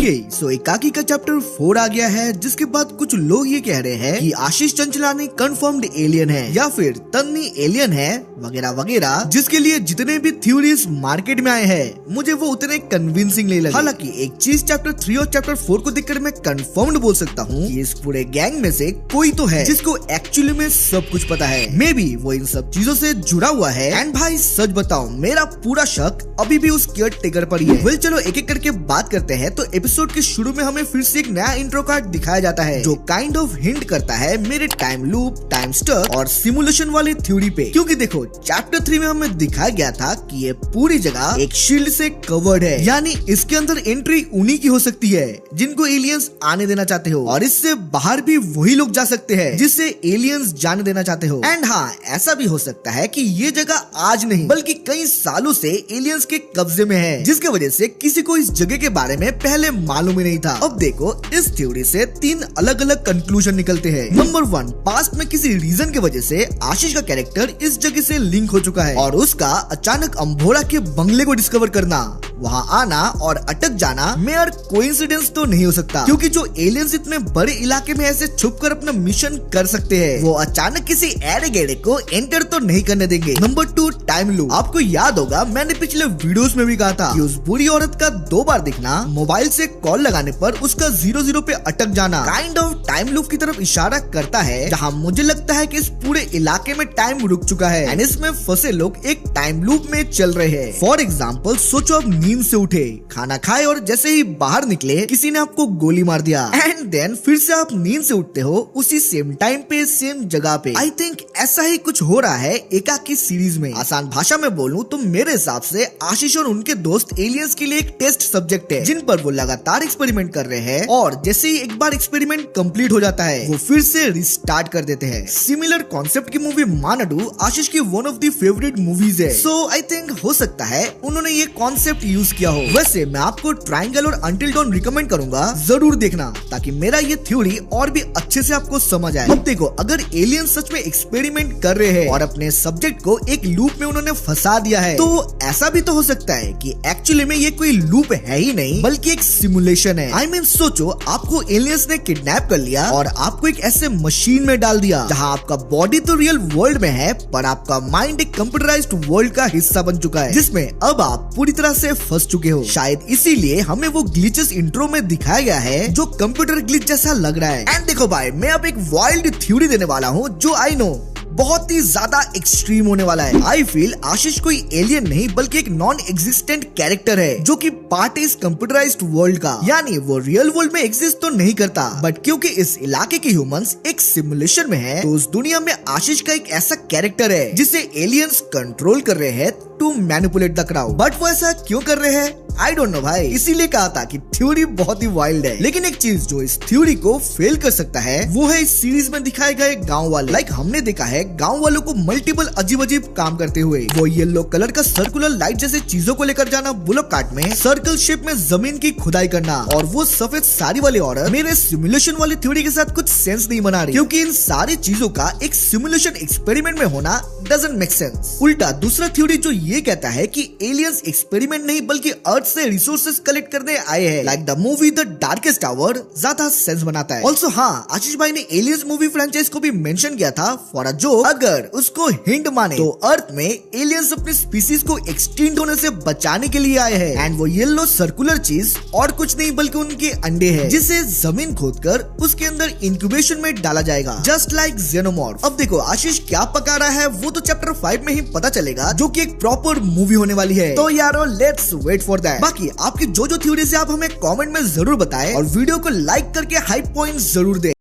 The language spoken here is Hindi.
ओके, सो एकाकी का चैप्टर 4 आ गया है, जिसके बाद कुछ लोग ये कह रहे हैं कि आशीष चंचलानी कंफर्म्ड एलियन है या फिर तन्नी एलियन है वगैरह वगैरह, जिसके लिए जितने भी थ्योरीज मार्केट में आए हैं मुझे वो उतने कन्विंसिंग नहीं लगे। हालांकि एक चीज चैप्टर 3 और चैप्टर 4 को देखकर मैं कंफर्म्ड बोल सकता हूँ कि इस पूरे गैंग में से कोई तो है जिसको एक्चुअली में सब कुछ पता है। मे बी वो इन सब चीजों से जुड़ा हुआ है। एंड भाई सच बताओ, मेरा पूरा शक अभी भी उस केयर टेकर पर ही है। वेल चलो एक एक करके बात करते हैं। तो एपिसोड के शुरू में हमें फिर से एक नया इंट्रो कार्ड दिखाया जाता है जो काइंड ऑफ हिंट करता है मेरे टाइम लूप, टाइम स्टक और सिमुलेशन वाली थ्योरी पे। क्योंकि देखो चैप्टर 3 में हमें दिखाया गया था कि ये पूरी जगह एक शील्ड से कवर्ड है, यानी इसके अंदर एंट्री उन्हीं की हो सकती है जिनको एलियंस आने देना चाहते हो, और इससे बाहर भी वही लोग जा सकते हैं जिससे एलियंस जाने देना चाहते हो। एंड हाँ, ऐसा भी हो सकता है कि ये जगह आज नहीं बल्कि कई सालों से एलियंस के कब्जे में है, जिसके वजह से किसी को इस जगह के बारे में पहले मालूम ही नहीं था। अब देखो इस थ्योरी से 3 अलग अलग कंक्लूजन निकलते हैं। नंबर 1, पास्ट में किसी रीजन की वजह से आशीष का कैरेक्टर इस जगह से लिंक हो चुका है और उसका अचानक अम्भोरा के बंगले को डिस्कवर करना, वहाँ आना और अटक जाना मेयर कोइंसिडेंस तो नहीं हो सकता, क्योंकि जो एलियंस इतने बड़े इलाके में ऐसे छुपकर अपना मिशन कर सकते हैं वो अचानक किसी एड़े गेड़े को एंटर तो नहीं करने देंगे। Number 2, time loop. आपको याद होगा मैंने पिछले वीडियोस में भी कहा था कि उस बुरी औरत का 2 बार दिखना, मोबाइल से कॉल लगाने पर उसका 0-0 पे अटक जाना काइंड ऑफ टाइम लूप की तरफ इशारा करता है, जहाँ मुझे लगता है कि इस पूरे इलाके में टाइम रुक चुका है एंड इसमें फंसे लोग एक टाइम लूप में चल रहे हैं। फॉर एग्जाम्पल सोचो आप नींद से उठे, खाना खाए और जैसे ही बाहर निकले किसी ने आपको गोली मार दिया एंड देन फिर से आप नींद से उठते हो उसी सेम टाइम पे सेम जगह पे। आई थिंक ऐसा ही कुछ हो रहा है एकाकी सीरीज में। आसान भाषा में बोलूं तो मेरे हिसाब से आशीष और उनके दोस्त एलियंस के लिए एक टेस्ट सब्जेक्ट है जिन पर वो लगातार एक्सपेरिमेंट कर रहे हैं, और जैसे ही एक बार एक्सपेरिमेंट कंप्लीट हो जाता है वो फिर से रिस्टार्ट कर देते हैं। सिमिलर कॉन्सेप्ट की मूवी मानाडू आशीष की one of the favourite movies है, सो आई थिंक हो सकता है उन्होंने ये कॉन्सेप्ट यूज किया हो। वैसे मैं आपको ट्रायंगल और अंटिल डॉन रिकमेंड करूंगा, जरूर देखना ताकि मेरा ये थ्योरी और भी अच्छे से आपको समझ आए। अब देखो अगर एलियन सच में एक्सपेरिमेंट कर रहे हैं और अपने सब्जेक्ट को एक लूप में उन्होंने फंसा दिया है, तो ऐसा भी तो हो सकता है कि एक्चुअली में ये कोई लूप है ही नहीं बल्कि एक सिमुलेशन है। आई मीन सोचो आपको एलियंस ने किडनैप कर लिया और आपको एक ऐसे मशीन में डाल दिया जहाँ आपका बॉडी तो रियल वर्ल्ड में है पर आपका माइंड एक कंप्यूटराइज्ड वर्ल्ड का हिस्सा बन चुका है जिसमें अब आप पूरी तरह से फंस चुके हो। शायद इसीलिए हमें वो ग्लिचेस इंट्रो में दिखाया गया है जो कंप्यूटर ग्लिच जैसा लग रहा है। एंड देखो भाई, मैं अब एक वाइल्ड थ्योरी देने वाला हूँ जो आई नो बहुत ही ज्यादा एक्सट्रीम होने वाला है। आई फील आशीष कोई एलियन नहीं बल्कि एक नॉन एग्जिस्टेंट कैरेक्टर है जो कि पार्ट इज कंप्यूटराइज्ड वर्ल्ड का, यानी वो रियल वर्ल्ड में एग्जिस्ट तो नहीं करता बट क्योंकि इस इलाके के ह्यूमंस एक सिमुलेशन में है तो उस दुनिया में आशीष का एक ऐसा कैरेक्टर है जिसे एलियंस कंट्रोल कर रहे हैं to manipulate the crowd. But वो ऐसा क्यों कर रहे हैं आई डोंट नो भाई, इसीलिए कहा था कि थ्योरी बहुत ही वाइल्ड है। लेकिन एक चीज जो इस थ्योरी को फेल कर सकता है वो है इस सीरीज में दिखाए गए गांव वाले। लाइक हमने देखा है गांव वालों को मल्टीपल अजीब अजीब काम करते हुए, वो येलो कलर का सर्कुलर लाइट जैसे चीजों को लेकर जाना बुलक कार्ट में, सर्कल शेप में जमीन की खुदाई करना, और वो सफेद साड़ी वाली औरत मेरे सिमुलेशन वाली थ्योरी के साथ कुछ सेंस नहीं बना रही क्योंकि इन सारी चीजों का एक सिमुलेशन एक्सपेरिमेंट में होना डजंट मेक सेंस। उल्टा दूसरा थ्योरी जो ये कहता है कि एलियंस एक्सपेरिमेंट नहीं बल्कि अर्थ से रिसोर्सेज कलेक्ट करने आए हैं, like the movie the darkest hour, ज्यादा सेंस बनाता है। ऑल्सो हाँ, आशीष भाई ने एलियंस मूवी फ्रेंचाइज को भी मेंशन किया था फॉर अ जोक, अगर उसको हिंट माने तो अर्थ में एलियंस अपनी स्पीसीज को एक्सटिंक्ट होने से बचाने के लिए आए हैं एंड वो येलो सर्कुलर चीज और कुछ नहीं बल्कि उनके अंडे हैं जिसे जमीन खोदकर उसके अंदर इंक्यूबेशन में डाला जाएगा, जस्ट लाइक ज़ेनोमॉर्फ। अब देखो आशीष क्या पका रहा है वो तो चैप्टर 5 में ही पता चलेगा जो कि एक प्रॉपर मूवी होने वाली है, तो यारो लेट्स वेट फॉर दैट। बाकी आपकी जो थ्योरीज है आप हमें कमेंट में जरूर बताएं और वीडियो को लाइक करके हाई पॉइंट्स जरूर दें।